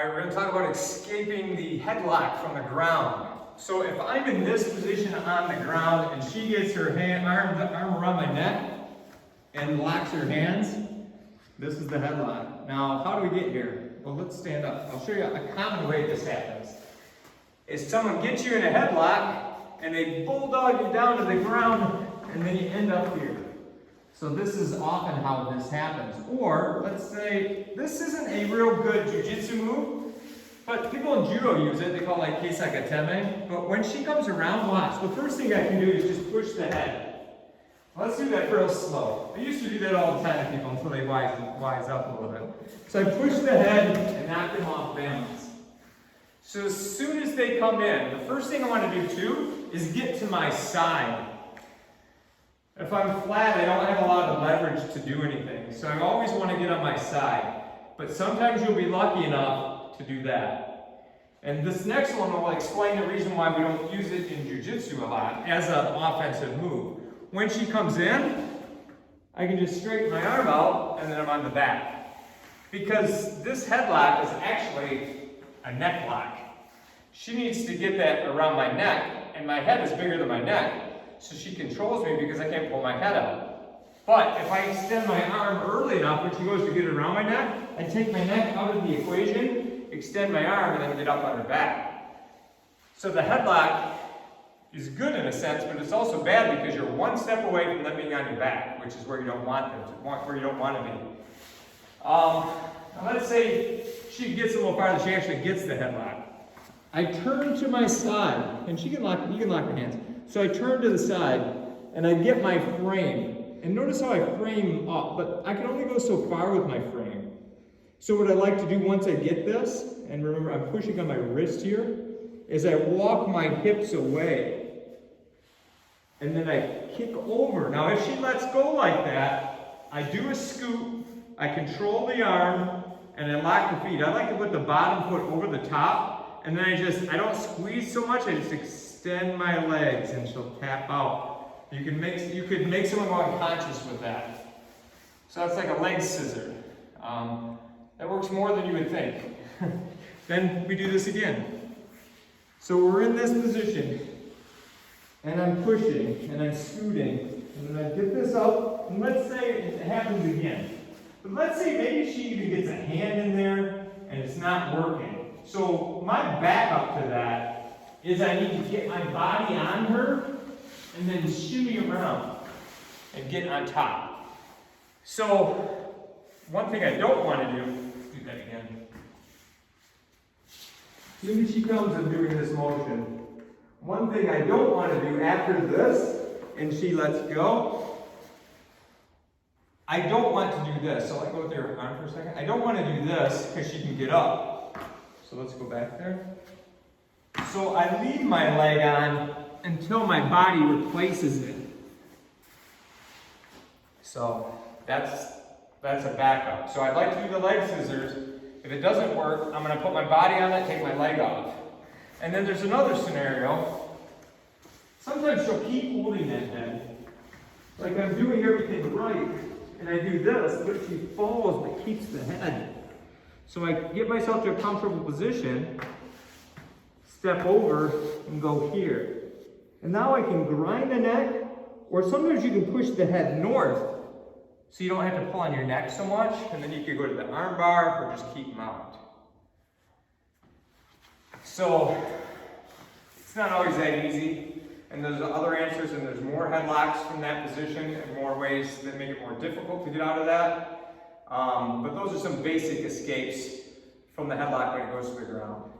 All right, we're going to talk about escaping the headlock from the ground. So if I'm in this position on the ground and she gets her arm around my neck and locks her hands, this is the headlock. Now, how do we get here? Well, let's stand up. I'll show you a common way this happens. Is someone gets you in a headlock and they bulldog you down to the ground and then you end up here. So this is often how this happens. Or, let's say, this isn't a real good Jiu-Jitsu move, but people in Judo use it. They call it like keisakateme. But when she comes around, watch. The first thing I can do is just push the head. Let's do that real slow. I used to do that all the time to people until they wise up a little bit. So I push the head and knock them off balance. So as soon as they come in, the first thing I want to do too is get to my side. If I'm flat, I don't have a lot of leverage to do anything. So I always want to get on my side. But sometimes you'll be lucky enough to do that. And this next one will explain the reason why we don't use it in Jiu-Jitsu a lot as an offensive move. When she comes in, I can just straighten my arm out and then I'm on the back. Because this headlock is actually a neck lock. She needs to get that around my neck, and my head is bigger than my neck. So she controls me because I can't pull my head out. But if I extend my arm early enough when she goes to get around my neck, I take my neck out of the equation, extend my arm, and then get up on her back. So the headlock is good in a sense, but it's also bad because you're one step away from them being on your back, which is where you don't want them to, where you don't want to be. Now let's say she gets a little farther, she actually gets the headlock. I turn to my side, and you can lock the hands. So I turn to the side, and I get my frame. And notice how I frame up, but I can only go so far with my frame. So what I like to do once I get this, and remember I'm pushing on my wrist here, is I walk my hips away. And then I kick over. Now if she lets go like that, I do a scoop, I control the arm, and I lock the feet. I like to put the bottom foot over the top, and then I don't squeeze so much, I just extend my legs and she'll tap out. You could make someone go unconscious with that. So that's like a leg scissor. That works more than you would think. Then we do this again. So we're in this position, and I'm pushing, and I'm scooting, and then I get this up, and let's say it happens again. But let's say maybe she even gets a hand in there, and it's not working. So my backup to that is I need to get my body on her and then shimmy around and get on top. So one thing I don't want to do that again. As soon as she comes and doing this motion, one thing I don't want to do after this, and she lets go, I don't want to do this. So let go with your arm for a second. I don't want to do this because she can get up. So let's go back there. So I leave my leg on until my body replaces it. So that's a backup. So I'd like to do the leg scissors. If it doesn't work, I'm going to put my body on it, take my leg off. And then there's another scenario. Sometimes she'll keep holding that head. Like I'm doing everything right, and I do this, but she falls but keeps the head. So I get myself to a comfortable position, step over, and go here. And now I can grind the neck, or sometimes you can push the head north, so you don't have to pull on your neck so much, and then you can go to the arm bar, or just keep mount. So, it's not always that easy, and there's other answers, and there's more headlocks from that position, and more ways that make it more difficult to get out of that. But those are some basic escapes from the headlock when it goes to the ground.